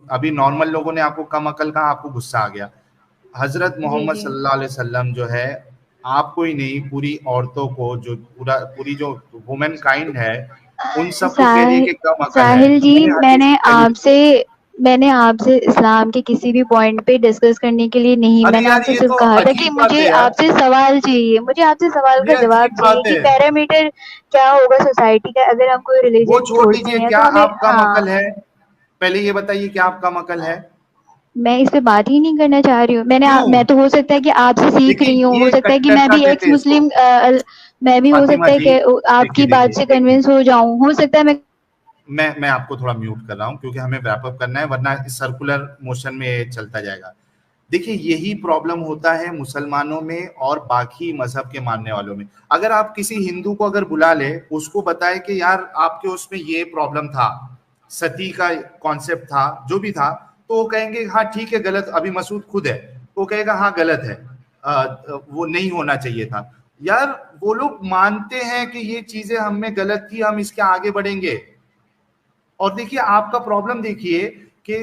ابھی نارمل لوگوں نے آپ کو کم عقل کہا, آپ کو غصہ آ گیا. حضرت جی محمد جی صلی اللہ علیہ وسلم جو ہے آپ کو ہی نہیں پوری عورتوں کو, جو پوری جو وومن کائنڈ ہے ان سب کو کہہ رہی ہے کہ کم عقل ہے. ساحل جی، میں نے حدیث میں صحیح میں نے آپ سے اسلام کے کسی بھی پوائنٹ پہ ڈسکس کرنے کے لیے نہیں, میں ارے نے آپ یار سے یہ صرف تو کہا تھا کہ عجیب بات مجھے ہے یار, آپ سے سوال چاہیے, مجھے آپ سے سوال کا یہ جواب عجیب چاہیے بات کہ ہے. پیرامیٹر کیا ہوگا سوسائٹی کا اگر ہم کوئی وہ ریلیجن چھوڑ چھوڑتے دیجئے, ہیں کیا تو ہمیں آپ کم عقل ہے؟ پہلے یہ بتائیے کیا آپ کم عقل ہے؟ میں اس پہ بات ہی نہیں کرنا چاہ رہی ہوں. کیوں؟ میں تو ہو سکتا ہے کہ آپ سے سیکھ دیکھیے رہی ہوں, ہو یہ سکتا ہے کہ میں کٹرتا بھی ایکس کہتے ہیں اس کو. مسلم, میں بھی ہو فاطمہ سکتا ہے جی کہ آپ دیکھیے کی بات سے دیکھیے, کنونس ہو جاؤں, ہو سکتا ہے میں آپ کو تھوڑا میوٹ کر رہا ہوں کیونکہ ہمیں ریپ اپ کرنا ہے, ورنہ سرکولر موشن میں چلتا جائے گا. دیکھیے یہی پرابلم ہوتا ہے مسلمانوں میں اور باقی مذہب کے ماننے والوں میں. اگر آپ کسی ہندو کو اگر بلا لے, اس کو بتائے کہ یار آپ کے اس میں یہ پرابلم تھا, ستی کا کانسیپٹ تھا, جو بھی تھا, تو وہ کہیں گے ہاں ٹھیک ہے غلط, ابھی مسعود خود ہے وہ کہے گا ہاں غلط ہے, وہ نہیں ہونا چاہیے تھا. یار وہ لوگ مانتے ہیں کہ یہ چیزیں ہم میں غلط تھی, ہم اس کے آگے بڑھیں گے. اور دیکھیے آپ کا پرابلم دیکھیے کہ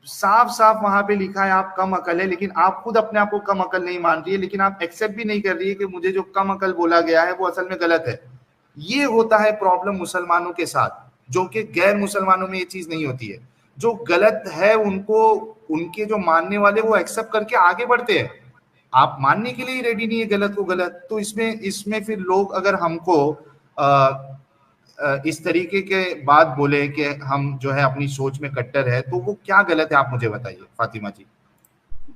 صاف صاف وہاں پہ لکھا ہے آپ کم عقل ہے, لیکن آپ خود اپنے آپ کو کم عقل نہیں مان رہی ہے, لیکن آپ ایکسیپٹ بھی نہیں کر رہی ہے کہ مجھے جو کم عقل بولا گیا ہے وہ اصل میں غلط ہے. یہ ہوتا ہے پرابلم مسلمانوں کے ساتھ, جو کہ غیر مسلمانوں میں یہ چیز نہیں ہوتی ہے. جو غلط ہے ان کو, ان کے جو ماننے والے وہ ایکسیپٹ کر کے آگے بڑھتے ہیں. آپ ماننے کے لیے ریڈی نہیں ہے غلط کو غلط, تو اس میں پھر لوگ اگر ہم کو اس طریقے کے بات بولے کہ ہم جو ہے اپنی سوچ میں کٹر ہے, تو وہ کیا غلط ہے آپ مجھے بتائیے فاطمہ جی.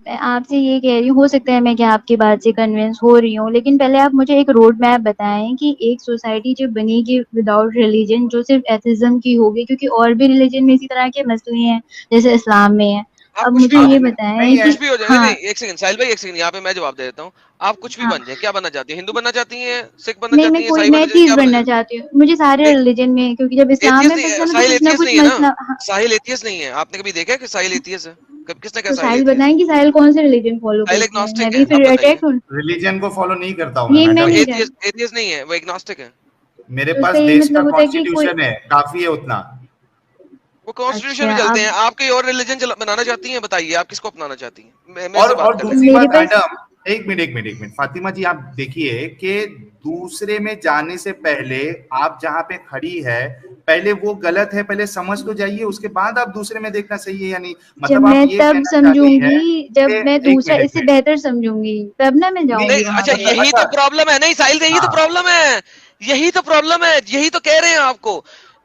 میں آپ سے یہ کہہ رہی ہوں, ہو سکتا ہے میں کہ آپ کی بات سے کنونس ہو رہی ہوں, لیکن پہلے آپ مجھے ایک روڈ میپ بتائیں کہ ایک سوسائٹی جو بنے گی وداؤٹ ریلیجن, جو صرف ایتھزم کی ہوگی, کیونکہ اور بھی ریلیجن میں اسی طرح کے مسئلے ہیں جیسے اسلام میں ہے. آپ اب کچھ بھی مجھے ہو یہ جائیں, بتائیں کہ کچھ بھی ہو جائیں, ہاں نہیں ایک سیکنڈ ساحل بھائی, ایک سیکنڈ یہاں پہ میں جواب دے دیتا ہوں. آپ کچھ بھی ہاں بن جائیں, کیا بننا چاہتی ہیں؟ ہندو بننا چاہتی ہیں, سکھ بننا نہیں, چاہتی ہیں, عیسائی میں بننا چاہتی ہیں, چیز کیا بننا بننا چاہتی چاہتی ہوں, مجھے سارے ہیں؟ ریلیجن میں, کیونکہ جب اسلام ایتھیس میں نہیں پھنسنا ہے, ہے تو ساحل کچھ نہ ایتھیس کچھ نہیں ہے نا, مسئلہ. ہاں ساحل ایتھیس نہیں ہے. آپ نے کبھی دیکھا ہے کہ ساحل ایتھیس ہے؟ کس نے کہا تو ساحل ساحل ایتھیس بتائیں ہے؟ کہ ساحل کون سے ریلیجن فالو ساحل کرتی ہیں, میں ایگنوسٹک بھی ہے, آپ پھر بتائیے. اٹیک ہوں. ریلیجن کو فالو نہیں کرتا ہوں میں یہ میں میڈم, نہیں ایتھیس نہیں ہے, وہ ایگنوسٹک ہے. میرے تو اس کا پاس یہ دیش کا مطلب ہوتا ہے کہ کوئی, کانسٹیٹیوشن ہے, کافی ہے اتنا. وہ کانسٹیٹیوشن اچھا میں چلتے آپ ہیں. آپ کوئی اور ریلیجن بنانا چاہتی ہیں؟ بتائیے آپ کس کو اپنانا چاہتی ہیں, میرے سے اور بات کر لیں. دوسری میرے بات پاس ایڈم, ایک منٹ فاطمہ جی, آپ دیکھیے کہ دوسرے میں جانے سے پہلے آپ جہاں پہ کھڑی ہے پہلے وہ غلط ہے, پہلے سمجھ تو جائیے, اس کے بعد آپ دوسرے میں دیکھنا صحیح ہے یا نہیں. جب مطلب میں آپ یہ تب کہنا چاہ سمجھوں رہی ہے گی جب کہ میں ایک دوسرا اس منٹ سے میں بہتر سمجھوں گی, تب نہ میں جاؤں نہیں گی وہاں اچھا, پہ. یہی تو پرابلم ہے. نہیں ساحل, یہی تو ہاں پرابلم ہے, یہی تو پرابلم ہے, یہی تو کہہ رہے ہیں آپ کو.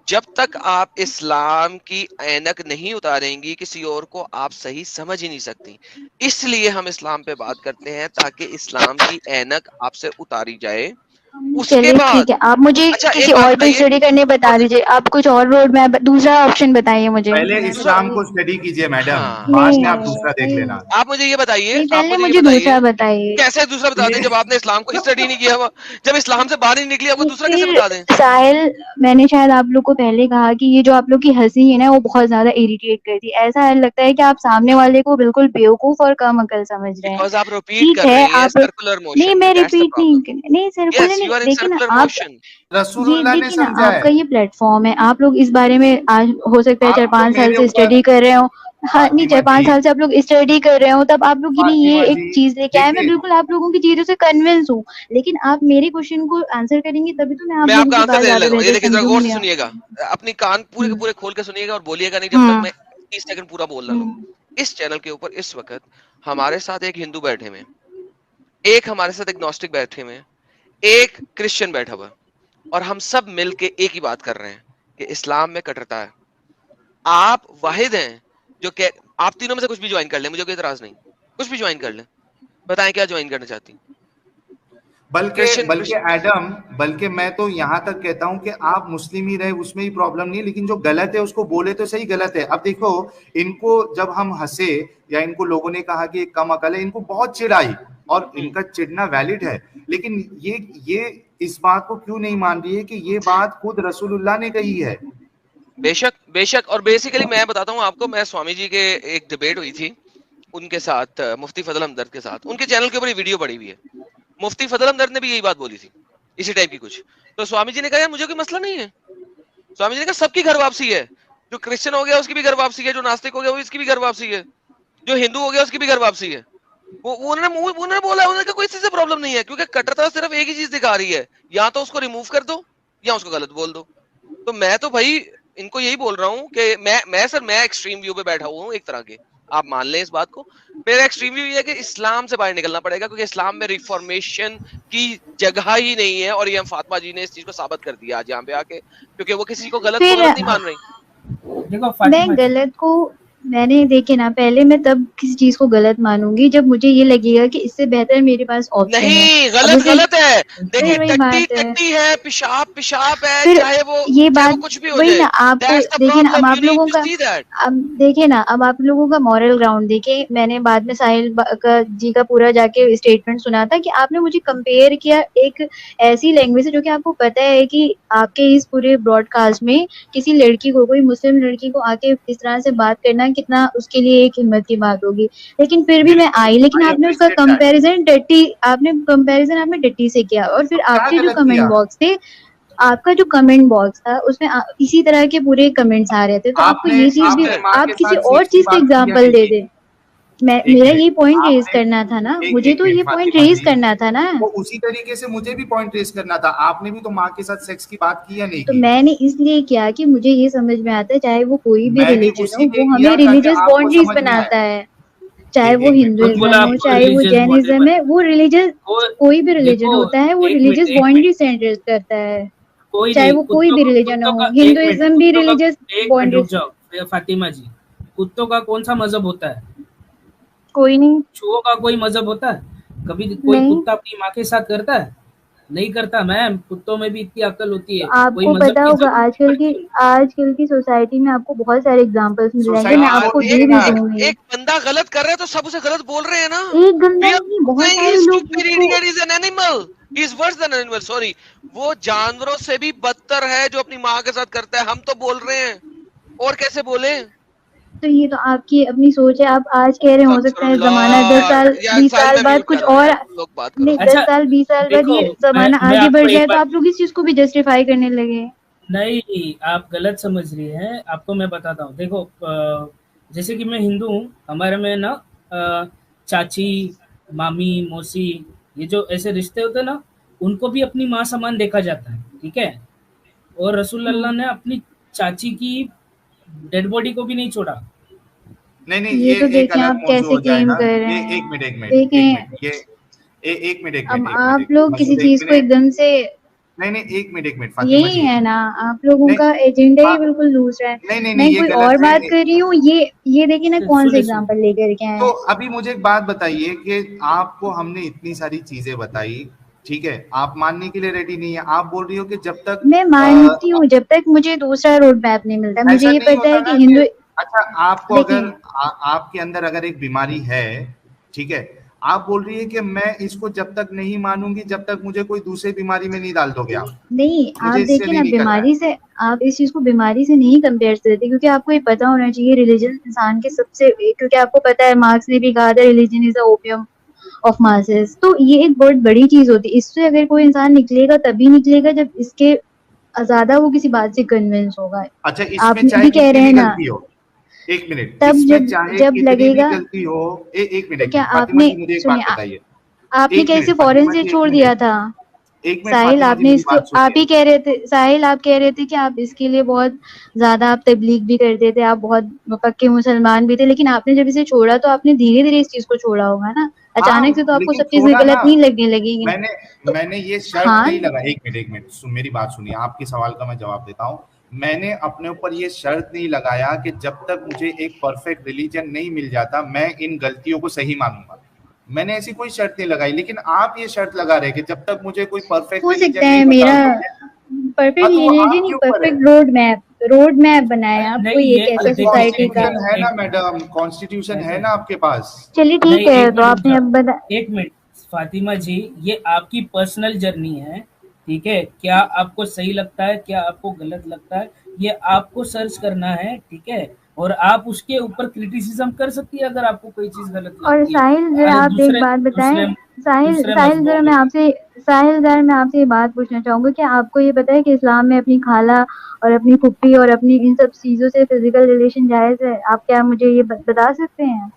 جب تک آپ اسلام کی اینک نہیں اتاریں گی کسی اور کو, آپ صحیح سمجھ ہی نہیں سکتی. اس لیے ہم اسلام پہ بات کرتے ہیں, تاکہ اسلام کی اینک آپ سے اتاری جائے. اس کے چلیے بعد ٹھیک ہے, آپ مجھے اچھا کسی ایک بات اور پہ بتائیے, اسٹڈی کرنے ایک بتا اور دیجیے. آپ کچھ اور روڈ میپ, دوسرا آپشن بتائیے مجھے. پہلے میں دوسرا, اسلام کو اسٹڈی کیجئے میڈم, ہاں بعد نہیں میں آپ دوسرا دیکھ نہیں لینا. آپ مجھے یہ بتائیے, نہیں, آپ پہلے مجھے یہ مجھے بتائیے دوسرا بتائیے. کیسے دوسرا بتا دیں یہ جب آپ نے اسلام کو اسٹڈی نہیں کیا ہوا, جب اسلام سے باہر ہی نکلی آپ کو دوسرا کیسے پھر بتا دیں؟ ساحل, میں نے شاید آپ لوگ کو پہلے کہا کہ یہ جو آپ لوگ کی ہنسی ہے نا وہ بہت زیادہ اریٹیٹ کرتی ہے. ایسا لگتا ہے کہ آپ سامنے والے کو بالکل بیوقوف اور کم عقل سمجھ رہے ہیں. بیکاز آپ ریپیٹ ٹھیک کر ہے رہی ہیں آپ, سرکولر نہیں موشن میں, میں دیٹس دا ریپیٹ پرابلم. نہیں سرکولر یس نہیں, یو آر ان لیکن سرکولر آپ موشن. رسول یہ اللہ نے دیکھیے نا, سمجھا آپ ہے. کا یہ پلیٹ فارم ہے, آپ لوگ اس بارے میں آج ہو سکتا ہے آپ کو 4-5 سال میرے سے اوپر اسٹڈی کر رہے ہوں. ہاں نہیں, فاطمہ 4-5 جی, سال سے آپ لوگ اسٹڈی کر رہے ہوں, تب آپ لوگ کے لیے فاطمہ یہ ایک جی چیز لے کے آئے. میں دیکھیے, بالکل آپ لوگوں کی چیزوں سے کنونس ہوں, لیکن آپ میرے کوشچن کو آنسر کریں گے تبھی تو میں آپ کا لوگوں کی آنسر بات دینے زیادہ لگا ہوں, یہ بہتر دیکھیے ذرا سمجھوں غور گی. سے سنیے گا, اپنی کان پورے کے ہوں پورے کھول کے سنیے گا, اور بولیے گا نہیں جب تک ہوں میں 30 سیکنڈ پورا بول نہ لوں. ہوں اس چینل کے اوپر اس وقت ہمارے ساتھ ایک ہندو بیٹھے ہوئے, ایک ہمارے ساتھ ایگنوسٹک بیٹھے ہوئے, ایک کرسچن بیٹھا ہوا, اور ہم سب مل کے ایک ہی بات کر رہے ہیں کہ اسلام میں کٹرتا ہے. آپ واحد ہیں جو کہ آپ تینوں میں سے کچھ بھی جوائن کر لیں, مجھے کوئی اعتراض نہیں, کچھ بھی جوائن کر لیں. بتائیں کیا جوائن کرنا چاہتی ہیں؟ بلکہ ایڈم, بلکہ میں تو یہاں تک کہتا ہوں کہ آپ مسلم ہی رہے, اس میں ہی پرابلم نہیں ہے, لیکن جو غلط ہے اس کو بولے تو صحیح غلط ہے. اب دیکھو, ان کو جب ہم ہنسے یا ان کو لوگوں نے کہا کہ کم عقل ہے, ان کو بہت چڑ آئی, اور ان کا چڑنا ویلڈ ہے, لیکن یہ اس بات کو کیوں نہیں مان رہی ہے کہ یہ بات خود رسول اللہ نے کہی ہے. بے شک بے شک. اور بیسیکلی میں بتاتا ہوں آپ کو, میں سوامی جی کے ایک ڈبیٹ ہوئی تھی ان کے ساتھ, مفتی فضل ہمدرد کے ساتھ, ان کے چینل کے اوپر یہ ویڈیو پڑی ہوئی ہے. مفتی فضل ہمدرد نے بھی یہی بات بولی تھی, اسی ٹائپ کی کچھ. تو سوامی جی نے کہا مجھے کوئی مسئلہ نہیں ہے. سوامی جی نے کہا سب کی گھر واپسی ہے, جو کرسچن ہو گیا اس کی بھی گھر واپسی ہے, جو ناستک ہو گیا اس کی بھی گھر واپسی ہے, جو ہندو ہو گیا اس کی بھی گھر واپسی ہے. وہ انہوں نے بولا انہوں نے کوئی اس سے پرابلم نہیں ہے, کیونکہ کٹرتا صرف ایک ہی چیز دکھا رہی ہے, یا تو اس کو ریموو کر دو یا اس کو غلط بول دو. تو میں تو بھائی ان کو یہی بول رہا ہوں کہ میں ایکسٹریم ویو پہ بیٹھا ہوا ہوں ایک طرح کے, آپ مان لیں اس بات کو. میرا ایکسٹریم ویو یہ ہے کہ اسلام سے باہر نکلنا پڑے گا, کیونکہ اسلام میں ریفارمیشن کی جگہ ہی نہیں ہے, اور یہ ہم فاطمہ جی نے اس چیز کو ثابت کر دیا آج یہاں پہ آ کے, کیونکہ وہ کسی کو غلط کو پھر غلط نہیں مان رہی. دیکھو میں فاطمہ جی, غلط کو میں نے دیکھے نا, پہلے میں تب کسی چیز کو غلط مانوں گی جب مجھے یہ لگے گا کہ اس سے بہتر میرے پاس آپشن ہے. نہیں, اب غلط جیسے غلط ہے. دیکھیں پھر وہی ٹٹی بات ہے, ٹٹی ہے, پیشاب پیشاب ہے, پھر چاہے یہ وہ بات کچھ بھی ہو وہی جائے. نا, آپ کو That's the دیکھیں نا, اب problem. You آپ need لوگوں to کا see that. اب دیکھیں نا, اب آپ لوگوں کا مورل گراؤنڈ دیکھیں. میں نے بعد میں ساحل جی کا پورا جا کے اسٹیٹمنٹ سنا تھا کہ آپ نے مجھے کمپیئر کیا ایک ایسی لینگویج سے جو کہ آپ کو پتا ہے کہ آپ کے اس پورے براڈ کاسٹ میں کسی لڑکی کو, کوئی مسلم لڑکی کو آ کے اس طرح سے بات کرنا کتنا اس کے لیے ایک ہمت کی بات ہوگی. لیکن پھر بھی میں بالکل, آئی, لیکن I آپ نے اس کا appreciate that. کمپیریزن ڈٹی سے کیا, اور پھر تو آپ کیا کے جو غلط کمنٹ کیا باکس تھے, آپ کا جو کمنٹ باکس تھا اس میں اسی طرح کے پورے کمنٹس آ رہے تھے. تو آپ کو یہ چیز بھی, Sister, ماں کے آپ کسی ساتھ اور سیکس کی چیز کا بات کی یا اگزامپل نہیں دے کی؟ دیں. میرا ایک یہ منٹ پوائنٹ آپ ریز نے کرنا تھا نا, مجھے ایک تو منٹ یہ پوائنٹ فاطمہ ریز جی, کرنا تھا نا. تو اسی طریقے سے مجھے بھی پوائنٹ ریز کرنا تھا. آپ نے بھی تو ماں کے ساتھ سیکس کی بات کی یا نہیں تو کی؟ میں نے اس لیے کیا کہ مجھے یہ سمجھ میں آتا ہے, چاہے وہ کوئی بھی میں بھی ریلیجن اسی ہو, لیے وہ کیا ہمیں تاکہ ریلیجس آپ کو باؤنڈریز سمجھ میں آئے. بناتا ہے. چاہے وہ ایک منٹ خود بولا ہندوازم آپ ہو, کو چاہے وہ ریلیجیس باؤنڈری جینزم ہے, بنا, وہ ریلیجس کوئی بھی ریلیجن دیکھو ہوتا ہے, وہ ایک منٹ ریلیجس ایک منٹ, باؤنڈری سینٹر کرتا ہے. کوئی چاہے نہیں, وہ کوئی بھی ریلیجن کتوں ہو, کا ایک منٹ, ہندوازم بھی کتوں کا ریلیجس ایک منٹ رک باؤنڈریز. جاؤ فاطمہ جی, کتوں کا کون سا مذہب ہوتا ہے؟ کوئی نہیں, چوہوں کا کوئی مذہب ہوتا ہے؟ کبھی کوئی نہیں. کتا اپنی ماں کے ساتھ کرتا ہے؟ نہیں کرتا میم. کتوں میں بھی اتنی عقل ہوتی ہے, تو آپ کوئی کو مذہب پتا کی ہوگا ضرورت نہیں پڑتی. آج کل کی سوسائٹی میں آپ کو بہت سارے اگزامپلس مل جائیں گے, میں سوسائٹی آپ یار کو چھوڑ دے دیجیے بھی نا. دوں گی. ایک بندہ غلط کر رہا ہے تو سب اسے غلط بول رہے ہیں نا. ایک گندا We are نہیں, بہت saying سارے he's لوگ stupid, اس کو. idiot, he's an animal. He's worse than an animal, sorry. وہ جانوروں سے بھی بدتر ہے جو اپنی ماں کے ساتھ کرتا ہے. ہم تو بول رہے ہیں, اور کیسے بولیں؟ تو یہ تو آپ کی اپنی سوچ ہے, آپ آج کہہ رہے, ہو استغفر سکتا ہے زمانہ 10 اللہ. سال یا 20 ساحل سال میں بعد میوٹ کچھ کر رہا ہوں اور, یار, تم لوگ بات کرو. نہیں, اچھا 10 سال 20 سال بعد دیکھو, یہ زمانہ میں آگے آپ کو بڑھ ایک جائے تو بات, آپ لوگ اس چیز کو بھی جسٹیفائی کرنے لگے. نہیں آپ غلط سمجھ رہی ہیں. آپ کو میں بتاتا ہوں, دیکھو جیسے کہ میں ہندو ہوں, ہمارے میں نا چاچی, مامی, موسی, یہ جو ایسے رشتے ہوتے ہیں نا, ان کو بھی اپنی ماں سامان دیکھا جاتا ہے, ٹھیک ہے. اور رسول اللہ نے اپنی چاچی کی ڈیڈ باڈی کو بھی نہیں چھوڑا. نہیں, یہ تو یہ ایک دیکھیں الگ آپ موضوع کیسے ہو جائے کلیم گا. کر رہے یہ ہیں. ایک منٹ ایک منٹ ایک دیکھیں, منٹ یہ ایک منٹ ایک اب منٹ ایک منٹ آپ ایک منٹ لوگ کسی مسعود, ایک چیز کو منٹ. ایک دم سے, نہیں ایک منٹ فاطمہ یہی جی. ہے نا آپ لوگوں نہیں کا ایجنڈا ہی فا- بالکل دوسرا ہے. نہیں میں یہ کوئی اور غلط ہے. بات کر رہی ہوں, یہ دیکھیں نا کون سے سنیں سنیں, اگزامپل لے کر کے تو آئے. ابھی مجھے ایک بات بتائیے کہ آپ کو ہم نے اتنی ساری چیزیں بتائی, ٹھیک ہے, آپ ماننے کے لیے ریڈی نہیں ہے. آپ بول رہی ہو کہ جب تک میں مانتی ہوں جب تک مجھے دوسرا روڈ میپ نہیں ملتا. مجھے ایسا یہ نہیں پتا ہوتا ہے نا کہ کہ ہندو, اچھا آپ کو دیکھیں اگر آپ کے اندر اگر ایک بیماری ہے, ٹھیک ہے, آپ بول رہی ہے کہ میں اس کو جب تک نہیں مانوں گی جب تک مجھے کوئی دوسری بیماری میں نہیں ڈال دو گے آپ. نہیں, مجھے آپ اس سے دیکھیں نہیں نا, نکلنا ہے. بیماری سے آپ اس چیز کو بیماری سے نہیں کمپیئر کرتے, کیونکہ آپ کو یہ پتا ہونا چاہیے ریلیجن انسان کے سب سے, کیونکہ آپ کو پتا ہے مارکس نے بھی کہا تھا religion is a opium of masses. تو یہ ایک بہت بڑی چیز ہوتی ہے. اس سے اگر کوئی انسان نکلے گا تبھی نکلے گا جب اس کے زیادہ وہ کسی بات سے کنونس ہوگا. اچھا اس آپ میں چاہے بھی کہہ کتنی رہے ہیں بھی نا, غلطی ہو, ایک منٹ, تب اس میں جب چاہے جب کتنی لگے بھی گا. غلطی ہو, ایک منٹ تو ایک کیا منٹ آپ فاطمہ نے, جی مجھے ایک بات سنیے, بتائیے. آپ نے ایک کیسے منٹ فورن فاطمہ سے جی, ایک چھوڑ دیا منٹ, تھا ایک منٹ ساحل؟ فاطمہ آپ جی نے میری اس کو, بات آپ سنیے. ہی کہہ رہے تھے ساحل, آپ کہہ رہے تھے کہ آپ اس کے لیے بہت زیادہ آپ تبلیغ بھی کرتے تھے, آپ بہت پکے مسلمان بھی تھے, لیکن آپ نے جب اسے چھوڑا تو آپ نے دھیرے دھیرے اس چیز کو چھوڑا ہوگا نا. ہاں اچانک سے تو آپ کو لیکن سب چیزیں چھوڑا نا, غلط نہیں لگنے لگیں گی. تو میں نے یہ شرط ہاں, نہیں لگا. ایک منٹ میری بات سنیے, آپ کے سوال کا میں جواب دیتا ہوں. میں نے اپنے اوپر یہ شرط نہیں لگایا کہ جب تک مجھے ایک پرفیکٹ ریلیجن نہیں مل جاتا میں ان غلطیوں کو صحیح مانوں گا. میں نے ایسی کوئی شرط نہیں لگائی, لیکن آپ یہ شرط لگا رہے کہ جب تک مجھے کوئی پرفیکٹ ہو سکتا ریلیجن ہے نہیں بتا میرا دو گے. پرفیکٹ ہاں تو وہ ریلیجن آپ ہی, کے اوپر ہے. پرفیکٹ روڈ میپ بنایا آپ کو نہیں یہ یہ کہتا دیکھیں سوسائٹی ایک کا. منٹ, کانسٹیٹیوشن ہے نا ایک منٹ, میڈم, کانسٹیٹیوشن ہے نا آپ کے پاس. چلیے ٹھیک نہیں ہے, ایک تو منٹ رک آپ نے جاؤ, اب بتا. ایک منٹ فاطمہ جی, یہ آپ کی پرسنل جرنی ہے, ٹھیک ہے. کیا آپ کو صحیح لگتا ہے, کیا آپ کو غلط لگتا ہے, یہ آپ کو سرچ کرنا ہے, ٹھیک ہے. اور آپ اس کے اوپر کرٹیسزم کر سکتی ہے اگر آپ کو کوئی چیز غلط اور لگتی ہے. ساحل ارے آپ ایک دوسرے بات دوسرے بتائیں, ساحل دوسرے ساحل مذہبوں ذرا کے میں آپ ساتھ۔ سے ساحل ذرا میں آپ سے یہ بات پوچھنا چاہوں گا کہ آپ کو یہ پتا ہے کہ اسلام میں اپنی خالہ اور اپنی پھپھی اور اپنی ان سب چیزوں سے فزیکل ریلیشن جائز ہے؟ آپ کیا مجھے یہ بتا سکتے ہیں؟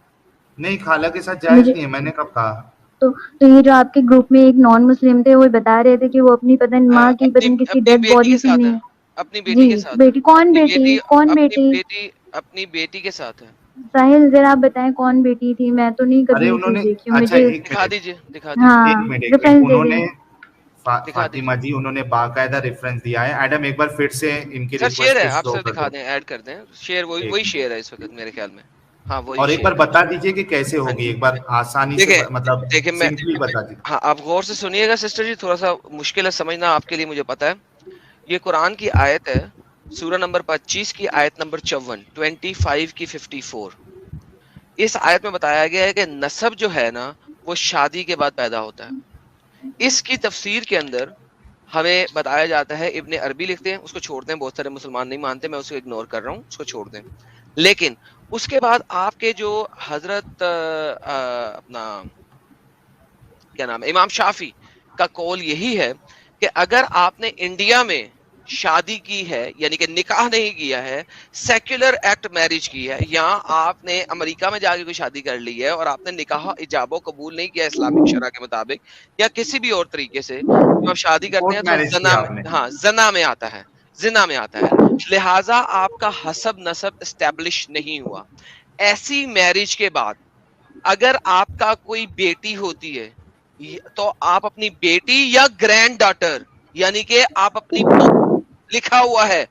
نہیں، خالہ کے ساتھ جائز مجھے نہیں ہے، میں نے کب کہا؟ تو یہ جو آپ کے گروپ میں ایک نان مسلم تھے وہ بتا رہے تھے کہ وہ اپنی پتن ماں کی اپنی پتن کسی اپنی ڈیڈ بیٹی باڈی کے سے ساتھ ہے، نہیں. اپنی بیٹی جی کے ساتھ ہے، بیٹی کون اپنی بیٹی بیٹی کون اپنی بیٹی بیٹی اپنی بیٹی کے ساتھ ہے۔ ساحل ذرا آپ بتائیں کون بیٹی تھی؟ میں تو نہیں کبھی ارے یہ انہوں چیز نے، دیکھی اچھا مجھے. ایک دکھا منٹ، دیجیے دکھا دیجیے ہاں ایک منٹ، ریفرنس دے انہوں دیں. نے دکھا فاطمہ دیجیے جی انہوں نے باقاعدہ ریفرنس دیا ہے. ایڈم ایک بار پھر سے ان کی سر، شیئر ریکویسٹ ہے، کو آپ شو سر کر دکھا دو. دیں، ایڈ کر دیں، شیئر ایک وہی منٹ. شیئر ہے اس وقت میرے خیال میں، ہاں وہی اور ایک بار شیئر ہے۔ بتا دیجئے کہ کیسے ہاں ہوگی، جی، ایک بار آسانی سے دیکھیں مطلب دیکھیں میں سمپلی بتا دیجیے. ہاں آپ غور سے سنیے گا سسٹر جی، تھوڑا سا مشکل ہے سمجھنا آپ کے لیے، مجھے پتا ہے۔ یہ قرآن کی آیت ہے، سورہ نمبر 25 کی آیت نمبر 54، 25 کی 54۔ اس آیت میں بتایا گیا ہے کہ نسب جو ہے نا وہ شادی کے بعد پیدا ہوتا ہے۔ اس کی تفسیر کے اندر ہمیں بتایا جاتا ہے، ابن عربی لکھتے ہیں، اس کو چھوڑ دیں، بہت سارے مسلمان نہیں مانتے، میں اس کو اگنور کر رہا ہوں، اس کو چھوڑ دیں۔ لیکن اس کے بعد آپ کے جو حضرت اپنا کیا نام ہے، امام شافی کا قول یہی ہے کہ اگر آپ نے انڈیا میں شادی کی ہے، یعنی کہ نکاح نہیں کیا ہے، سیکولر ایکٹ میرج کی ہے، یا آپ نے امریکہ میں جا کے کوئی شادی کر لی ہے اور آپ نے نکاح ایجاب و قبول نہیں کیا اسلامک شرع کے مطابق یا کسی بھی اور طریقے سے، جب آپ شادی کرتے ہیں کورٹ تو میرج زنا کیا میں، آپ نے. ہاں زنا میں آتا ہے، زنا میں آتا ہے، لہٰذا آپ کا حسب نسب اسٹیبلش نہیں ہوا۔ ایسی میرج کے بعد اگر آپ کا کوئی بیٹی ہوتی ہے تو آپ اپنی بیٹی یا گرینڈ ڈاٹر، یعنی کہ آپ اپنی لکھا ہوا ہے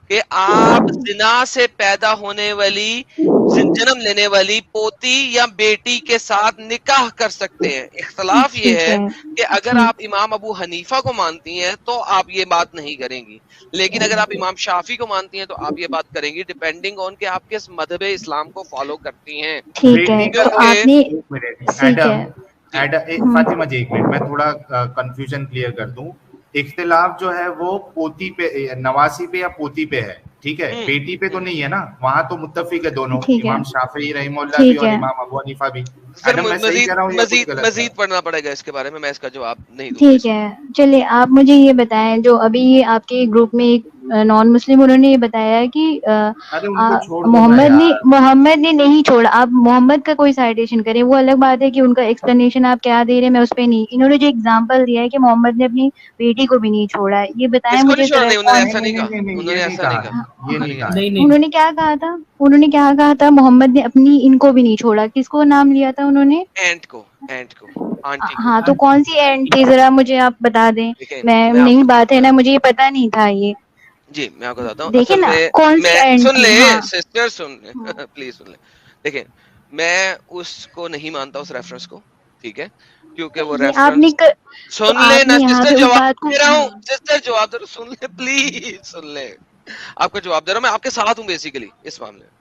کہ آپ زنا سے پیدا ہونے والی، جنم لینے والی پوتی یا بیٹی کے ساتھ نکاح کر سکتے ہیں۔ اختلاف یہ ٹھیک ہے ہے. کہ اگر ٹھیک. آپ امام ابو حنیفہ کو مانتی ہیں تو آپ یہ بات نہیں کریں گی، لیکن اگر آپ امام شافی کو مانتی ہیں تو آپ یہ بات کریں گی، ڈیپینڈنگ آن کہ آپ کس مذہب اسلام کو فالو کرتی ہیں۔ ٹھیک ہے بیٹی کا تو تو آپ نے ایک منٹ ٹھیک ہے. جی فاطمہ جی ایک منٹ، میں تھوڑا کنفیوژن کلیئر کر دوں. اختلاف جو ہے وہ پوتی پہ، نواسی پہ یا پوتی پہ ہے، ٹھیک ہے، بیٹی پہ تو نہیں ہے نا. وہاں تو متفق ہے دونوں، ٹھیک ہے. امام شافعی رحمہ اللہ بھی ٹھیک اور ہے. امام ابو حنیفہ بھی. سر ایڈم میں صحیح مزید کہہ رہا ہوں یا کچھ مزید غلط ہے؟ مزید پڑھنا پڑے گا اس کے بارے میں اس کا جواب نہیں دوں گا ٹھیک اس ہے. چلیے آپ مجھے یہ بتائیں، جو ابھی یہ آپ کے گروپ میں ایک نان مسلم انہوں نے یہ بتایا ہے کہ ارے ان کو چھوڑ دو نا محمد نے نہیں چھوڑا. آپ محمد کا کوئی سائٹیشن کریں، وہ الگ بات ہے کہ ان کا ایکسپلینیشن آپ کیا دے رہے ہیں، میں اس پہ نہیں. انہوں نے جو اگزامپل دیا ہے کہ محمد نے اپنی بیٹی کو بھی نہیں چھوڑا ہے، یہ بتائیں کس کو نہیں مجھے چھوڑا؟ ذرا نہیں، انہوں نے کون. ایسا نہیں کہا، نہیں، انہوں یہ نے نہیں ایسا نہیں کہا، کہا، یہ انہوں نہیں نے کہا. نہیں نہیں انہوں نے کیا کہا تھا؟ انہوں نے کیا کہا تھا؟ محمد نے اپنی ان کو بھی نہیں چھوڑا. کس کو نام لیا تھا انہوں نے؟ اینٹ کو، آنٹی کو۔ ہاں تو کون سی اینڈ تھی ذرا مجھے آپ بتا دیں. دیکھیں میں میں آپ نئی کو بات ہے نا، مجھے یہ پتا نہیں تھا یہ. جی میں آپ کو بتاتا ہوں، دیکھیں اصل نا میں کون سی اینڈ سن تھی. لیں ہاں سسٹر، سن لیں پلیز سن لیں۔ دیکھیں میں اس کو نہیں مانتا، اس ریفرنس کو، ٹھیک ہے، کیونکہ وہ یہ آپ نے ریفرنس، تو سن لیں آپ نا نے یہاں سسٹر، پہ اس جواب بات کو دے رہا ہوں، سسٹر جواب دے رہا ہوں، سن لیں پلیز، سن لیں، آپ کا جواب دے رہا ہوں، میں آپ کے ساتھ ہوں بیسیکلی اس معاملے میں۔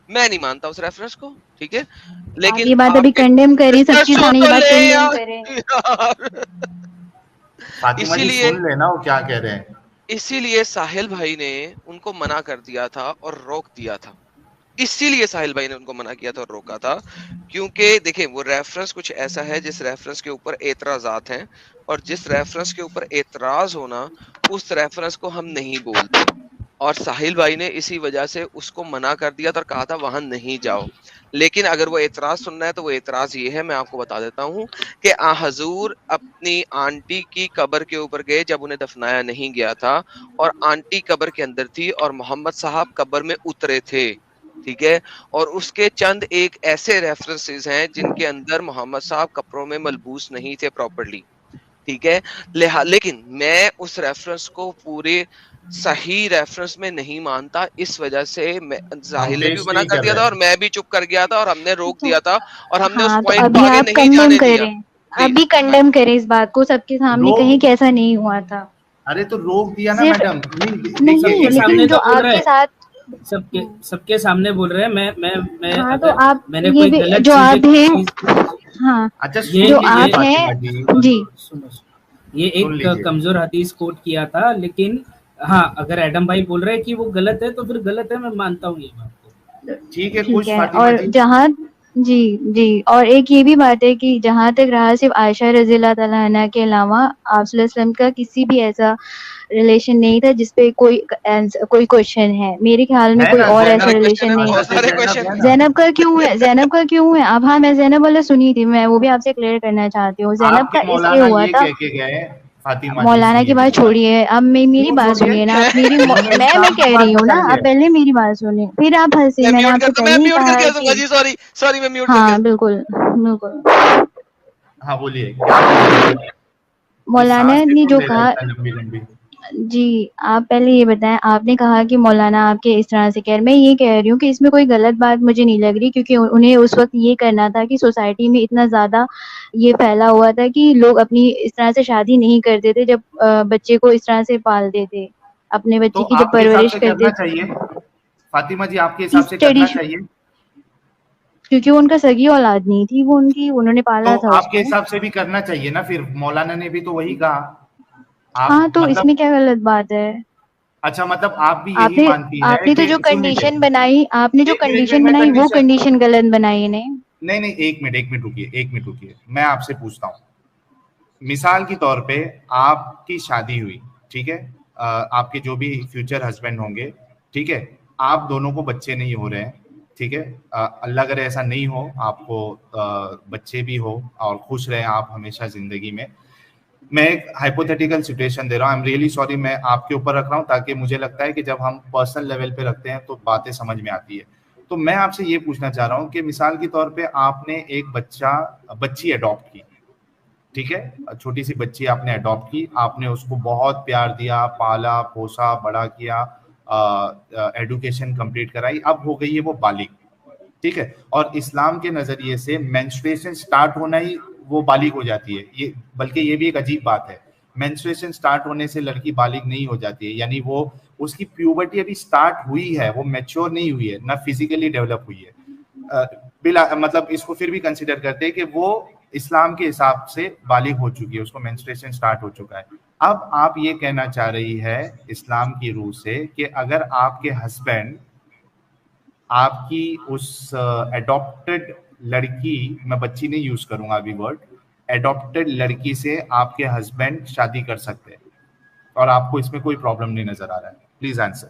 میں نہیں مانتا اس ریفرنس کو، ٹھیک ہے، آپ لیکن یہ بات ابھی آپ کے کنڈیم کریں، سسٹر سب کے سن سامنے یہ تو بات لے کنڈیم یار کریں. فاطمہ اسی جی لیے سن لینا وہ کیا کہہ رہے ہیں. اسی لیے ساحل بھائی نے ان کو منع کر دیا تھا اور روک دیا تھا، اسی لیے ساحل بھائی نے ان کو منع کیا تھا اور روکا تھا، کیونکہ دیکھیں وہ ریفرنس کچھ ایسا ہے جس ریفرنس کے اوپر اعتراضات ہیں، اور جس ریفرنس کے اوپر اعتراض ہونا اس ریفرنس کو ہم نہیں بولتے، اور ساحل بھائی نے اسی وجہ سے اس کو منع کر دیا تھا اور کہا تھا وہاں نہیں جاؤ۔ لیکن اگر وہ اعتراض سننا ہے تو وہ اعتراض یہ ہے، میں آپ کو بتا دیتا ہوں کہ حضور اپنی آنٹی کی قبر کے اوپر گئے جب انہیں دفنایا نہیں گیا تھا، اور آنٹی قبر کے اندر تھی اور محمد صاحب قبر میں اترے تھے، ٹھیک ہے، اور اس کے چند ایک ایسے ریفرنسز ہیں جن کے اندر محمد صاحب قبروں میں ملبوس نہیں تھے پراپرلی، ٹھیک ہے، لیکن میں اس ریفرنس کو پورے صحیح ریفرنس میں نہیں مانتا، اس وجہ سے ہم زاہل نے بھی پیش منع نہیں کر کر دیا تھا رہے. اور میں بھی چپ کر گیا تھا اور ہم نے روک دیا تھا اور ہم نے اس ہاں تو پوائنٹ کو ابھی آگے آپ نہیں کنڈیم جانے دیا، کریں، پلیز ابھی کنڈیم کریں اس بات کو سب کے سامنے، کہیں روک، کہ ایسا نہیں ہوا تھا. ارے تو روک دیا نا صرف میڈم. نہیں سب دیکھیے نہیں، کے ایک سامنے لیکن تو جو بول آپ رہے کے ہیں، ساتھ. سب کے سامنے بول رہے ہیں، میں ہاں تو اگر آپ میں نے یہ کوئی بھی غلط جو چیزیں آپ ہیں. چیز ہاں اچھا جو سن لیجیے آپ ہیں. فاطمہ جی، جی سنو یہ سن ایک لیجیے. کمزور حدیث کوٹ کیا تھا، لیکن ہاں اگر ایڈم بھائی بول رہے ہیں کہ وہ غلط ہے تو پھر غلط ہے، میں مانتا ہوں یہ بات کو۔ ٹھیک ہے ٹھیک خوش ہے. فاطمہ اور جی. جی جی، اور ایک یہ بھی بات ہے کہ جہاں تک رہا صرف عائشہ رضی اللہ تعالیٰ عنہ کے علاوہ آپ صلی اللہ علیہ وسلم کا کسی بھی ایسا ریلیشن نہیں تھا جس پہ کوئی کوشچن ہے. میرے خیال میں ہے کوئی نا اور بہت ایسا سارے زینب، کوشچن ریلیشن ہیں، نہیں. بہت حضرت سارے زینب کوشچن. ہے نا. زینب کا کیوں ہے؟ زینب کا کیوں ہے؟ اب ہاں میں زینب والا سنی تھی، میں وہ بھی آپ سے کلیئر کرنا چاہتی ہوں. زینب آپ کا کے اس لیے مولانا ہوا یہ تھا. کہہ کے گئے، فاطمہ جی مولانا کی سنیے بات میری بات. چھوڑیے، اب میری کیوں بات چھوڑیے؟ سنیے نا آپ میری. انہوں نے میں اسلام کی کہہ بات رہی ہوں نا، بتائی ہے. اب پہلے میری بات سنیے پھر آپ ہنسی. میں میں نے میوٹ آپ سے کر دوں، میں پہلے ہی میوٹ کر کہا کے دوں کہ گا جی، سوری سوری، میں میوٹ کر ہاں کے. بالکل بالکل. ہاں بولیے کیا بول رہے تھے؟ یہ مولانا سانس نے کیوں جو لے رہا ہے کہا، اتنا لمبی لمبی؟ جی آپ پہلے یہ بتائیں. آپ نے کہا کہ مولانا آپ کے اس طرح سے میں یہ کہہ رہی ہوں کہ اس میں کوئی غلط بات مجھے نہیں لگ رہی، کیونکہ انہیں اس وقت یہ کرنا تھا کہ سوسائٹی میں اتنا زیادہ یہ پھیلا ہوا تھا کہ لوگ اپنی اس طرح سے شادی نہیں کرتے تھے جب بچے کو اس طرح سے پالتے تھے، اپنے بچے تو کی جب آپ کے حساب پرورش سے کرتے کرنا چاہیے فاطمہ جی، آپ کے تھے. حساب سے کرنا چاہیے. کیونکہ ان کا سگی اولاد نہیں تھی، وہ انہوں نے تو پالا تھا اس آپ کے کو. حساب سے بھی کرنا چاہیے نا، پھر مولانا نے بھی تو وہی کہا. آپ ہاں تو اس مطلب میں کیا غلط بات ہے؟ اچھا مطلب آپ بھی یہی مانتی ہے آپ نے تو کہ جو سن لیجیے. کنڈیشن بنائی، آپ نے جو ایک منٹ کنڈیشن میں بنائی وہ کنڈیشن، کنڈیشن غلط بنائی انہیں. نہیں نہیں ایک منٹ رکیے، ایک منٹ رکیے. میں آپ سے پوچھتا ہوں، مثال کے طور پہ آپ کی شادی ہوئی، ٹھیک ہے، آپ کے جو بھی فیوچر ہسبینڈ ہوں گے، ٹھیک ہے، آپ دونوں کو بچے نہیں ہو رہے ہیں، ٹھیک ہے، اللہ کرے ایسا نہیں ہو، آپ کو بچے بھی ہو اور خوش رہیں آپ ہمیشہ زندگی میں. میں ایک ہائپوتھیٹیکل سچویشن دے رہا ہوں، آئی ایم ریئلی سوری، میں آپ کے اوپر رکھ رہا ہوں تاکہ مجھے لگتا ہے کہ جب ہم پرسنل لیول پہ رکھتے ہیں تو باتیں سمجھ میں آتی ہے. تو میں آپ سے یہ پوچھنا چاہ رہا ہوں کہ مثال کے طور پہ آپ نے ایک بچی اڈاپٹ کی، ٹھیک ہے، چھوٹی سی بچی آپ نے اڈاپٹ کی، آپ نے اس کو بہت پیار دیا، پالا پوسا بڑا کیا، ایڈوکیشن کمپلیٹ کرائی، اب ہو گئی ہے وہ بالغ، ٹھیک ہے. اور اسلام کے نظریے سے مینسٹریشن سٹارٹ ہونا ہی وہ بالغ ہو جاتی ہے. یہ بلکہ یہ بھی ایک عجیب بات ہے، مینسٹریشن سٹارٹ ہونے سے لڑکی بالغ نہیں ہو جاتی ہے، یعنی وہ اس کی پیوبرٹی ابھی سٹارٹ ہوئی ہے، وہ میچور نہیں ہوئی ہے، نہ فزیکلی ڈیولپ ہوئی ہے. بلا مطلب اس کو پھر بھی کنسیڈر کرتے ہیں کہ وہ اسلام کے حساب سے بالغ ہو چکی ہے، اس کو مینسٹریشن سٹارٹ ہو چکا ہے. اب آپ یہ کہنا چاہ رہی ہے اسلام کی روح سے کہ اگر آپ کے ہسبینڈ آپ کی اس اڈاپٹڈ لڑکی، میں بچی نہیں یوز کروں گا ابھی ورڈ، اڈاپٹڈ لڑکی سے آپ کے ہسبینڈ شادی کر سکتے ہیں اور آپ کو اس میں کوئی پرابلم نہیں نظر آ رہا ہے؟ Please answer.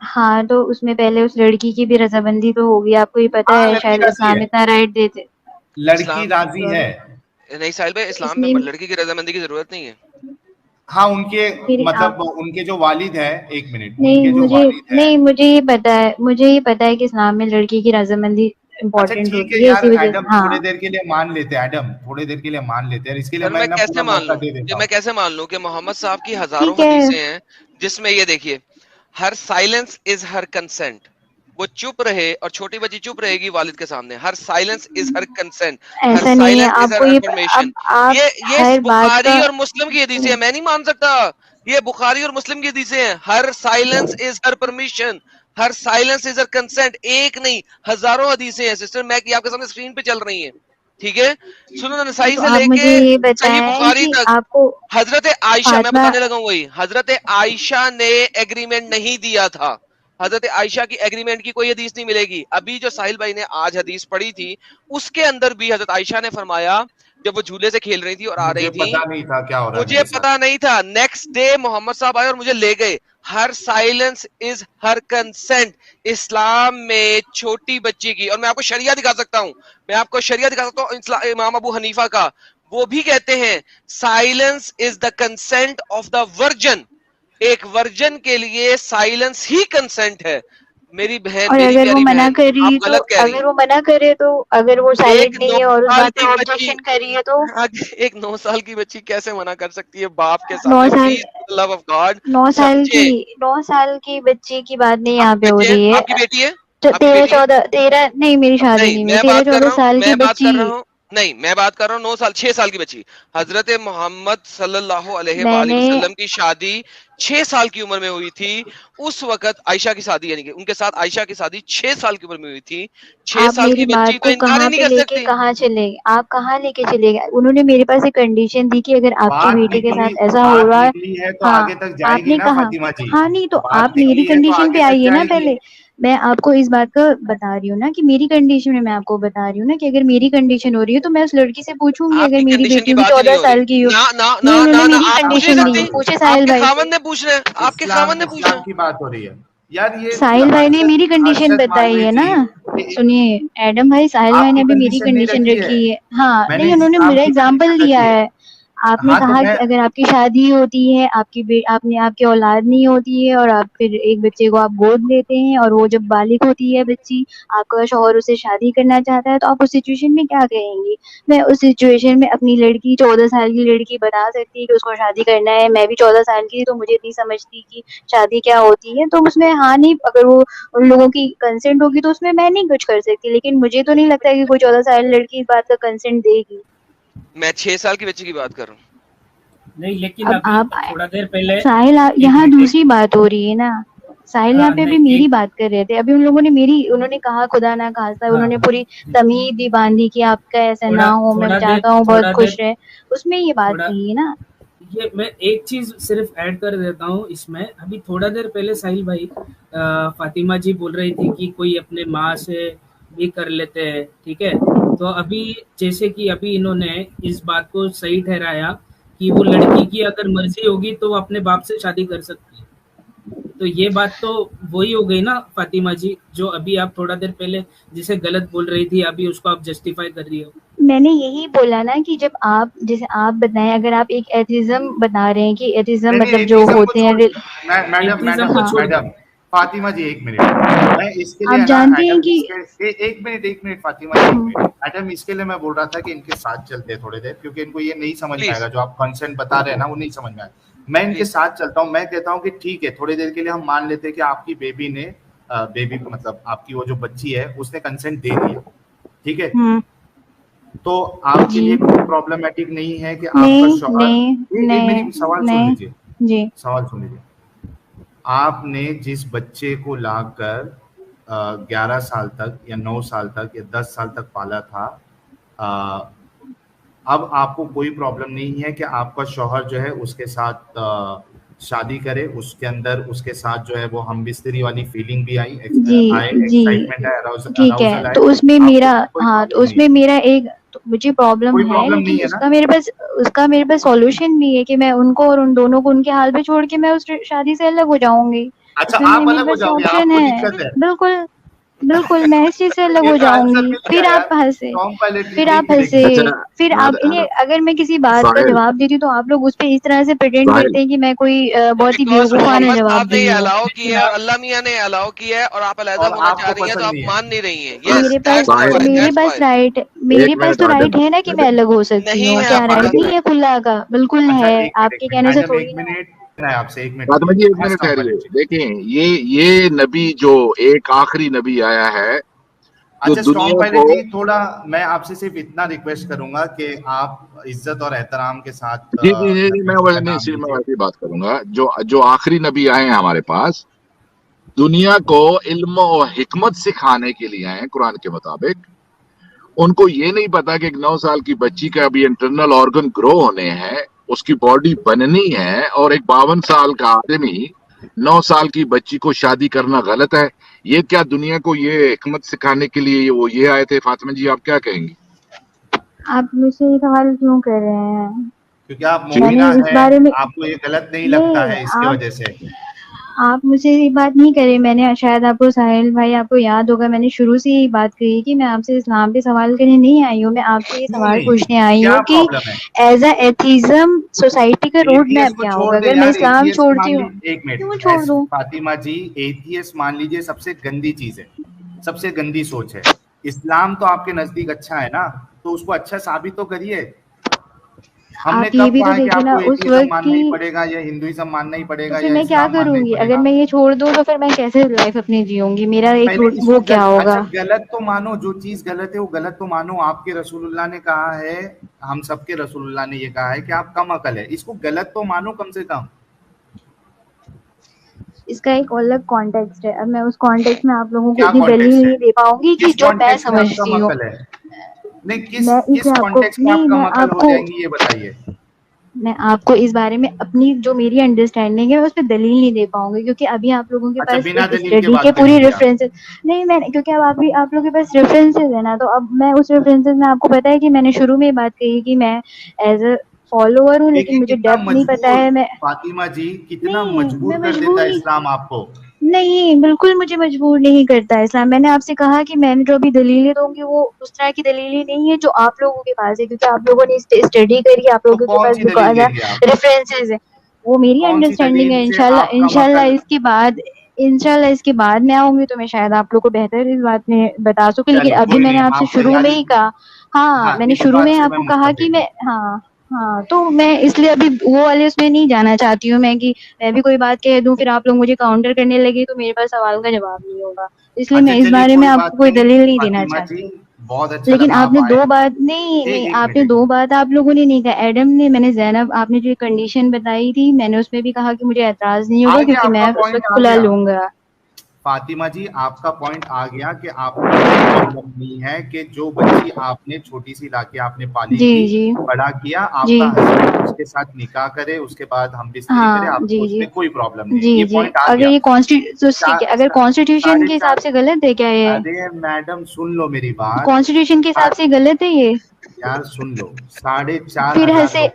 ہاں تو اس میں پہلے اس لڑکی کی بھی رضامندی تو ہوگی. آپ کو یہ پتا ہاں ہے لڑکی شاید راضی اسلام ہے، اتنا رائٹ دیتے. لڑکی اسلام راضی ہے. نہیں ساحل بھائی، اس اسلام میں میں لڑکی کی رضامندی کی ضرورت نہیں ہے. ہاں ان کے پھر آپ مطلب ان کے جو والد ہے، ایک منٹ، ان نہیں کے جو مجھے والد ہے. نہیں مجھے یہ پتا ہے کہ اسلام میں لڑکی کی رضامندی اچھا امپورٹنٹ ٹھیک ہے ہوتی ہے، یار اسی وجہ ایڈم، سے ہاں. تھوڑے دیر کے لیے مان لیتے ہیں، ایڈم تھوڑے دیر کے لیے مان لیتے ہیں، اس کے لیے سر میں میں نا کیسے پورا مان موقع لوں دے دیتا کہ ہوں. میں کیسے مان لوں کہ محمد صاحب کی ہزاروں ٹھیک ہے. حدیثیں ہیں جس میں یہ دیکھیے، ہر سائلنس از ہر کنسنٹ. وہ چپ رہے اور چھوٹی بچی چپ رہے گی والد کے سامنے، ہر سائلنس از ہر کنسنٹ، ہر ایسا نہیں ہے. سائلنس از آپ ہر کو یہ اب افرمیشن. آپ یہ ہر بات بخاری کا اور مسلم کی حدیثیں ہیں، میں نہیں مان سکتا. یہ بخاری اور مسلم کی حدیثیں ہیں. Her silence is her permission, her silence is her consent. ایک نہیں، ہزاروں حدیثیں ہیں سسٹر، میں آپ کے سامنے اسکرین پہ چل رہی ہیں. ٹھیک ہے، سنن نسائی تو سے آپ لے کے مجھے یہ صحیح بتائیں بخاری کہ تک. آپ کو حضرت عائشہ، میں فاطمہ بتانے لگا ہوں وہی، حضرت عائشہ نے ایگریمنٹ نہیں دیا تھا. حضرت عائشہ کی ایگریمنٹ کی کوئی حدیث نہیں ملے گی. ابھی جو ساحل بھائی نے آج حدیث پڑھی تھی اس کے اندر بھی حضرت عائشہ نے فرمایا جب وہ جھولے سے کھیل رہی تھی اور آ رہی مجھے تھی، پتا نہیں تھا کیا ہو رہا ہے مجھے میرے ساتھ. پتا نہیں تھا. نیکسٹ ڈے محمد صاحب آئے اور مجھے لے گئے. ہر سائلنس از ہر کنسنٹ. اسلام میں چھوٹی بچی کی، اور میں آپ کو شریعہ دکھا سکتا ہوں، امام ابو حنیفہ کا، وہ بھی کہتے ہیں silence is the consent of the virgin. ایک ورجن کے لیے سائلنس ہی کنسنٹ ہے. میری بہن، اور میری اگر وہ پیاری منع بہن، کر رہی آپ تو غلط کہہ رہی اگر ہیں. وہ منع کرے تو اگر وہ ایک سائلنٹ 9 نہیں ہے اور اس سال بات کی پہ بچی، آبجیکشن کر رہی ہے تو ایک 9 سال کی بچی کیسے منع کر سکتی ہے باپ کے 9 سامنے؟ سال پلیز لو آف گاڈ 9 سال کی سمجھے. 9 سال کی بچی کی بات نہیں آپ یہاں کی پہ ہو بچی ہے، رہی آپ کی ہے. بیٹی ہے، آپ کی 13 بیٹی ہے. 14 13 نہیں، میری شادی نہیں نہیں ہوئی. میں 13 بات کر 14 رہا ہوں، سال کی میں بات بچی. کر رہا ہوں، نہیں میں بات کر رہا ہوں 9 سال 6 سال کی بچی. حضرت محمد صلی اللہ علیہ میں وآلہ نے وسلم کی شادی 6 سال کی عمر میں ہوئی تھی. اس وقت عائشہ کی شادی، یعنی کہ ان کے ساتھ عائشہ کی شادی 6 سال کی عمر میں ہوئی تھی. 6 آپ سال میری کی بچی بات تو کو انکار ہی کہاں نہیں پہ کر لے کے سکتی. کہاں چلے گئے؟ آپ کہاں لے کے چلے گئے؟ انہوں نے میرے پاس ایک کنڈیشن دی کہ اگر آپ کے بیٹے کے ساتھ ایسا ہو بات رہا ہے. نکلی ہے تو ہاں آگے تک جائے آپ گی نے نا کہا. فاطمہ جی، ہاں نہیں تو بات آپ میری نکلی ہے تو کنڈیشن پہ آگے تک آئیے نا جائے گی. پہلے. میں آپ کو اس بات کا بتا رہی ہوں نا کہ میری کنڈیشن میں آپ کو بتا رہی ہوں نا کہ اگر میری کنڈیشن ہو رہی ہے تو میں اس لڑکی سے پوچھوں گی آپ اگر کی میری کنڈیشن بیٹی کی بھی بات ہی نہیں 14 ہو سال رہی. کی ہو. نہ نہ نہیں نہ انہوں نہ نے نہ میری آپ پوچھ نہیں کنڈیشن دی سکتی. ہے, پوچھے آپ ساحل کے بھائی سے. خاوند نے پوچھنا ہے, آپ کے خاوند نے پوچھنا اسلام ہے. کی بات ہو رہی ہے یار. یہ ساحل بھائی نے میری کنڈیشن ارشد بتائی ہے نا. مانوی سنیے ایڈم بھائی, ساحل بھائی آپ نے کی ابھی میری کنڈیشن نہیں کنڈیشن رکھی ہے, رکھی ہے. ہاں میں نے نہیں, انہوں نے اسلام میرا کی اگزامپل کنڈیشن دیا رکھی ہے. ہے. آپ نے ہاں تو کہا میں کہ اگر آپ کی شادی ہوتی ہے, آپ کی اولاد نہیں ہوتی ہے اور آپ پھر ایک بچے کو آپ گود لیتے ہیں اور وہ جب بالغ ہوتی ہے بچی, آپ کا شوہر اسے شادی کرنا چاہتا ہے, تو آپ اس سچویشن میں کیا کہیں گی؟ میں اس سچویشن میں اپنی لڑکی 14 سال کی لڑکی بتا سکتی ہے کہ اس کو شادی کرنا ہے. میں بھی 14 سال کی, تو مجھے اتنی سمجھتی کہ شادی کیا ہوتی ہے, تو اس میں ہاں نہیں, اگر وہ ان لوگوں کی کنسنٹ ہوگی تو اس میں نہیں کچھ کر سکتی. لیکن مجھے تو نہیں لگتا کہ کوئی 14 سال لڑکی اس بات کا کنسنٹ دے گی. میں 6 سال کی بچی کی بات کر رہا ہوں. نہیں لیکن اب ابھی آپ تھوڑا دیر پہلے ساحل, ایک یہاں منٹ دوسری بات ہو رہی ہے نا. ساحل یہاں پہ نہیں ابھی میری ایک بات کر رہے تھے. ابھی ان لوگوں نے انہوں نے کہا خدا نہ خاصا, ہاں انہوں نے پوری تمہید ہی باندھی کہ آپ کا ایسا نہ ہو, میں چاہتا ہوں تھوڑا بہت دیر خوش رہے. اس میں یہ بات تھوڑا کہی ہے نا. یہ میں ایک چیز صرف ایڈ کر دیتا ہوں اس میں. ابھی تھوڑا دیر پہلے ساحل بھائی فاطمہ جی بول رہی تھی کہ کوئی اپنے ماں سے بھی کر لیتے ہیں, ٹھیک ہے. تو ابھی جیسے کہ ابھی انہوں نے اس بات کو صحیح ٹھہرایا کہ وہ لڑکی کی اگر مرضی ہوگی تو وہ اپنے باپ سے شادی کر سکتی ہے. تو یہ بات تو وہی ہو گئی نا فاطمہ جی, جو ابھی آپ تھوڑا دیر پہلے جسے غلط بول رہی تھی, ابھی اس کو آپ جسٹیفائی کر رہی ہو. میں نے یہی بولا نا کہ جب آپ, جیسے آپ بتائیں, اگر آپ ایک ایتھزم بتا رہے ہیں کہ ایتھزم نہیں مطلب جو ایتھیزم کو ہوتے ہیں. چھوڑ, میڈم ایتھیزم میڈم کو ہاں, چھوڑ دو. میڈم فاطمہ جی ایک منٹ. میں اس کے لیے آپ ہے نا جانتے ہیں ایڈم, کہ اس کے ایک منٹ فاطمہ جی, ایک منٹ ایڈم, اس کے لیے میں بول رہا تھا کہ ان کے ساتھ چلتے ہیں تھوڑے دیر, کیونکہ ان کو یہ نہیں سمجھ میں آئے گا پلیز جو آپ کنسرن بتا رہے ہیں نا, وہ نہیں سمجھ میں آئے گا. میں ان کے پلیز. ساتھ چلتا ہوں. میں کہتا ہوں کہ ٹھیک ہے, تھوڑی دیر کے لیے ہم مان لیتے ہیں کہ آپ کی بیبی نے مطلب آپ کی وہ جو بچی ہے اس نے کنسنٹ دے دیا, ٹھیک ہے. تو آپ کے جی, لیے کوئی پرابلمٹک نہیں ہے کہ آپ کا نہیں شوہر, نہیں ایک میری نہیں سوال سن نہیں, لیجیے, جی سوال سن لیجیے. آپ نے جس بچے کو لا کر 11 سال تک یا 9 سال تک یا 10 سال تک پالا تھا, اب آپ کو کوئی پرابلم نہیں ہے کہ آپ کا شوہر جو ہے اس کے ساتھ شادی کرے, اس کے اندر اس کے ساتھ جو ہے وہ ہم بستری والی فیلنگ بھی آئی, جی آئے, جی, ایکسائٹمنٹ آئے, ٹھیک ہے. اراؤزل آئے, تو اس میں آپ کو میرا, کوئی ہاں تو پرابلم اس نہیں میں ہے, میرا ایک مجھے پرابلم کوئی ہے, پرابلم لیکن نہیں ہے اس نا. کا میرے پاس سولوشن بھی ہے کہ میں ان کو اور ان دونوں کو ان کے حال پہ چھوڑ کے میں اس شادی سے الگ ہو جاؤں گی. اچھا اس میں آپ میرے الگ ہو پاس جاؤ گے, آپ آپشن کو ہے. دقت ہے. بالکل بالکل, میں اس چیز سے الگ یہ ہو تو جاؤں آنسر گی. مل گیا پھر یار. آپ ہنسے, ٹام پائلٹ پھر آپ دیکھیے ہنسے, دیکھیے, اچھا پھر آپ انہیں, اگر میں کسی بات کا ساحل جواب دیتی ہوں تو آپ لوگ اس پہ اس طرح سے پریٹینڈ ساحل کرتے ہیں کہ میں کوئی بہت ہی بیکاز بیوقوفانہ محمد جواب صاحب نے دی یہ ہوں. الاؤ لیکن کیا ہے اور آپ اللہ میاں نے الاؤ کیا ہے, اور آپ علیحدہ اور ہونا آپ چاہ کو رہی ہیں تو پسند آپ نہیں ہے. مان نہیں رہی ہیں. ہاں، یس دیٹس ساحل میرے دیٹس پاس وائی. رائٹ, ایک میرے پاس منٹ تو آدم رائٹ ہے نا کہ میں الگ ہو سکتی نہیں ہوں. ہے اچھا کیا آپ کے رائٹ پاس نہیں ہے رائٹ. کھلا کا؟ بالکل اچھا ہے, ایک آپ کے منٹ کہنے سے ایڈم, تھوڑی ایک نا. منٹ ہے آپ سے, ایک منٹ فاطمہ رکیے. جی ایک ہاں منٹ ٹام ٹھہریے. پائلٹ جی. دیکھیں یہ نبی جو ایک آخری نبی آیا ہے جو اچھا اسٹام دنیا کو, پائلٹ جی, تھوڑا میں آپ سے صرف اتنا ریکویسٹ کروں گا کہ آپ عزت اور احترام کے ساتھ جی جی جی نبی میں جی کا نہیں نام صرف میں لیجیے. ویسے ہی بات کروں گا. جو آخری نبی آئے ہیں ہمارے پاس دنیا کو علم و حکمت سکھانے کے لیے آئے ہیں قرآن کے مطابق. ان کو یہ نہیں پتا کہ ایک 9 سال کی بچی کا ابھی انٹرنل آرگن گرو ہونے ہیں, اس کی باڈی بننی ہے, اور ایک 52 سال کا آدمی 9 سال کی بچی کو شادی کرنا غلط ہے. یہ کیا دنیا کو یہ حکمت سکھانے کے لیے وہ یہ آئے تھے؟ فاطمہ جی آپ کیا کہیں گی؟ آپ مجھ سے یہ سوال کیوں کر رہے ہیں؟ کیونکہ آپ جی میں مومنہ نے اس ہیں, بارے میں, آپ کو یہ غلط نہیں لگتا نہیں ہے, اس کی وجہ سے. آپ مجھ سے یہ بات نہیں کرے. میں نے شاید آپ کو, ساحل بھائی آپ کو یاد ہوگا, میں نے شروع سے یہ بات کہی کہ میں آپ سے اسلام پہ سوال کرنے نہیں آئی ہوں. میں آپ سے یہ کیوں سوال نہیں, پوچھنے آئی کیا ہوں کہ پرابلم ہے؟ ایز اے ایتھیزم سوسائٹی کا روڈ ایتھیس میپ کو کیا چھوڑ ہوگا دے اگر میں یار, اسلام ایتھیس چھوڑتی مان ہوں؟ لیجیے, ایک کیوں منٹ چھوڑ دوں؟ فاطمہ جی, ایتھیس مان لیجیے سب سے گندی چیز ہے, سب سے گندی سوچ ہے. اسلام تو آپ کے نزدیک اچھا ہے نا, تو اس کو اچھا ثابت تو کریے. ہم نے آپ یہ کب بھی کہا تو ہے کہ دیکھیں آپ نا کو اس ایتھیزم وقت ماننا کی. ہی پڑے گا یا ہندوازم ماننا ہی پڑے تو گا پھر یا میں کیا اسلام ماننا کروں ہی گی؟ پڑے اگر گا؟ میں یہ چھوڑ دوں تو پھر میں کیسے لائف اپنی جیوں گی؟ میرا ایک پہلے اس کو وہ کیا اچھا ہوگا؟ غلط تو مانو, جو چیز غلط ہے وہ غلط تو مانو. آپ کے رسول اللہ نے کہا ہے, ہم سب کے رسول اللہ نے یہ کہا ہے کہ آپ کم عقل ہے, اس کو غلط تو مانو کم سے کم. اس کا ایک الگ کانٹیکسٹ ہے. اب میں اس کانٹیکسٹ میں آپ لوگوں کو کیا اتنی ویلیو کانٹیکسٹ ہے, نہیں دے پاؤں گی کہ کس جو میں کانٹیکسٹ میں آپ کم سمجھتی ہوں. عقل ہے, نہیں کس میں اسے کس آپ کو کانٹیکسٹ میں آپ نہیں, کم میں عقل آپ ہو کو جائیں گی یہ بتائیے. میں آپ کو اس بارے میں اپنی جو میری انڈرسٹینڈنگ ہے اس پہ دلیل نہیں دے پاؤں گی، کیونکہ ابھی آپ لوگوں کے اچھا پاس بنا ایک دلیل کے اسٹڈی بات کے پوری کریں گے آپ؟ ریفرنسز نہیں میں کیونکہ اب آپ لوگوں کے پاس ریفرنسز ہے نا، تو اب میں اس ریفرنسز میں آپ کو پتا ہے کہ میں نے شروع میں یہ بات کہی کہ میں ایز اے فالوور ہوں، لیکن دیکھیے مجھے کتنا ڈیپتھ نہیں پتا مجبور ہے. میں فاطمہ جی کتنا نہیں مجبور میں کر مجبور دیتا ہے نہیں، اسلام آپ کو. نہیں بالکل مجھے مجبور نہیں کرتا اسلام. میں نے آپ سے کہا کہ میں نے جو ابھی دلیلیں دوں گی وہ اس طرح کی دلیلیں نہیں ہے جو آپ لوگوں کے پاس ہے، کیونکہ آپ لوگوں نے اسٹڈی کری، آپ تو لوگوں کے کون پاس سی دلیل دیں گے آپ؟ ریفرنسز ہے. وہ میری کون سی انڈرسٹینڈنگ دلیل ہے. سے آپ کا انشاءاللہ اس کے بعد میں آؤں گی تو میں شاید آپ لوگ کو بہتر اس بات میں بتا سکوں، لیکن چلیں ابھی کوئی میں نے نہیں، آپ سے آپ شروع میں تیاری، ہی کہا. ہاں میں نے اس شروع بات میں سے آپ میں کو کہا کہ متفق میں ہوں. ہاں تو میں اس لیے ابھی وہ والے اس میں نہیں جانا چاہتی ہوں میں کہ میں بھی کوئی بات کہہ دوں پھر آپ لوگ مجھے کاؤنٹر کرنے لگے تو میرے پاس سوال کا جواب نہیں ہوگا، اس لیے اچھا میں اس چلیے بارے میں کوئی آپ کو بات کوئی نہیں دلیل نہیں دینا فاطمہ جی، چاہتی. بہت اچھا لیکن لگا آپ نے آپ آئے. دو بات نہیں ایک آپ منٹ نے ایک دو منٹ. بات آپ لوگوں نے نہیں کہا. ایڈم نے، میں نے زینب، آپ نے جو کنڈیشن بتائی تھی میں نے اس میں بھی کہا کہ مجھے اعتراض نہیں آ ہوگا گیا کیونکہ آپ میں کا اس پوائنٹ، وقت آ کھلا گیا لوں گا. فاطمہ جی، آپ کا پوائنٹ آ گیا کہ آپ کو کوئی پرابلم نہیں ہے کہ جو بچی آپ نے چھوٹی سی لا کے آپ نے پالی جی تھی، جی بڑا کیا، آپ جی کا ہسبینڈ اس کے ساتھ نکاح کرے، اس کے بعد ہم بستری کرے، ہاں آپ جی کو اس جی میں کوئی پرابلم نہیں ہے. جی یہ جی پوائنٹ آ اگر گیا. یہ اگر کانسٹیٹیوشن ساڑھے کے چار. حساب سے غلط ہے کیا یہ؟ ارے میڈم سن لو میری بات. کانسٹیٹیوشن کے حساب سے غلط ہے یہ؟ یار سن لو، 4,500 پھر لوگوں نے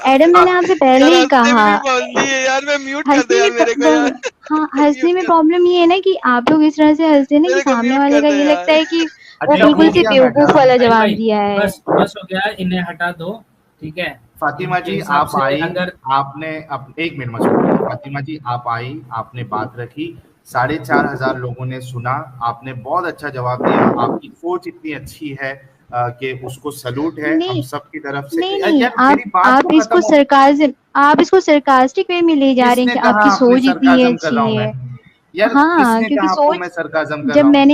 ایڈم میں نے آپ سے پہلے یار ہی ہنسنے میں کہا. بھی پابندی ہے یار، میں میوٹ کر دے ہنسنے یار میرے کو یار. میں ہاں ہنسنے میوٹ میں کر پرابلم یہ ہے نا کہ آپ لوگ اس طرح سے ہنستے ہیں نا کہ میرے کو سامنے میوٹ والے کر کا دے یہ یار. لگتا ہے کہ وہ اچھا بالکل ہو سے گیا بیوقوف میڈم. والا ساحل جواب بھائی دیا ہے. بس ہو گیا، انہیں ہٹا دو، ٹھیک ہے. فاطمہ ان کے جی حساب آپ سے آئی، اگر آپ نے ایک منٹ میں سنو. فاطمہ جی آپ آئی، آپ نے بات رکھی، 4,500 لوگوں نے سنا، آپ نے بہت اچھا جواب دیا. آپ کی سوچ اتنی اچھی ہے کہ اس کو سلوٹ ہے ہم نہیں سب کی طرف سے. نہیں یار میری بات تو آپ اس کو ختم ہو. سرکاسٹک وے میں لے جا کس رہے ہیں نے کہ آپ کہا کی آپ نے سوچ اتنی سرکازم کر رہا ہوں اچھی میں؟ ہے. یار کس ہاں نے کیونکہ کہا آپ کو سوچ، میں سرکازم کر جب رہا ہوں؟ میں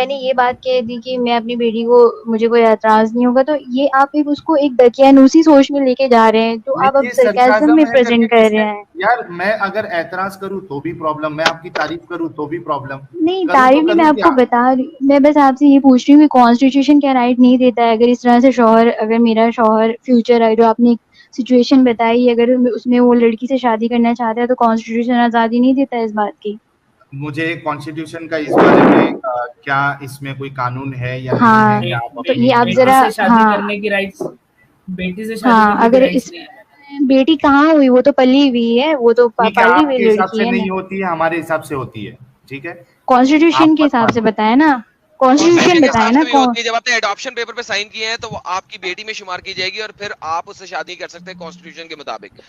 نے یہ بات کہہ دی کہ میں اپنی بیٹی کو، مجھے کوئی اعتراض نہیں ہوگا، تو یہ آپ اس کو ایک دقیانوسی سوچ میں لے کے جا رہے ہیں جو آپ اب یہ سرکازم سرکازم میں ہے کر کے پریزنٹ کر کس نے؟ رہے ہیں. یار میں اگر اعتراض کروں تو بھی پرابلم، میں آپ کی تعریف کروں تو بھی پرابلم. نہیں کروں تو تعریف نہیں، میں کروں آپ کو کیا؟ بتا رہی، میں بس آپ سے یہ پوچھ رہی ہوں کہ کانسٹیٹیوشن کیا رائٹ نہیں دیتا ہے اگر اس طرح سے شوہر، اگر میرا شوہر فیوچر ہے جو آپ نے سچویشن بتائی، اگر اس میں وہ لڑکی سے شادی کرنا چاہتا ہے تو کانسٹیٹیوشن آزادی نہیں دیتا اس بات کی؟ مجھے کانسٹیٹیوشن کا اس بارے میں کیا اس میں کوئی قانون ہے یا نہیں ہے، ہاں یا آپ تو اپنی یہ آپ بیٹی ذرا، سے شادی ہاں کرنے کی رائٹس، بیٹی سے شادی ہاں کرنے کی اگر رائٹس اس نہیں ہے. بیٹی کہاں ہوئی، وہ تو پلی ہوئی ہے، وہ تو ٹھیک ہے، پالی آپ ہوئی کے حساب سے لڑکی ہے نا. نہیں ہوتی ہے، ہمارے حساب سے ہوتی ہے. ٹھیک ہے، کانسٹیٹیوشن آپ کے مت حساب سے مانو. بتایا نا، کانسٹیٹیوشن کانسٹیٹیوشن کے بتایا حساب نا. سے بھی ہوتی ہے، جب آپ نے اڈاپشن پیپر پہ سائن کیے ہیں تو وہ آپ کی بیٹی میں شمار کی جائے گی اور پھر آپ اس سے شادی کر سکتے ہیں کانسٹیٹیوشن کے مطابق.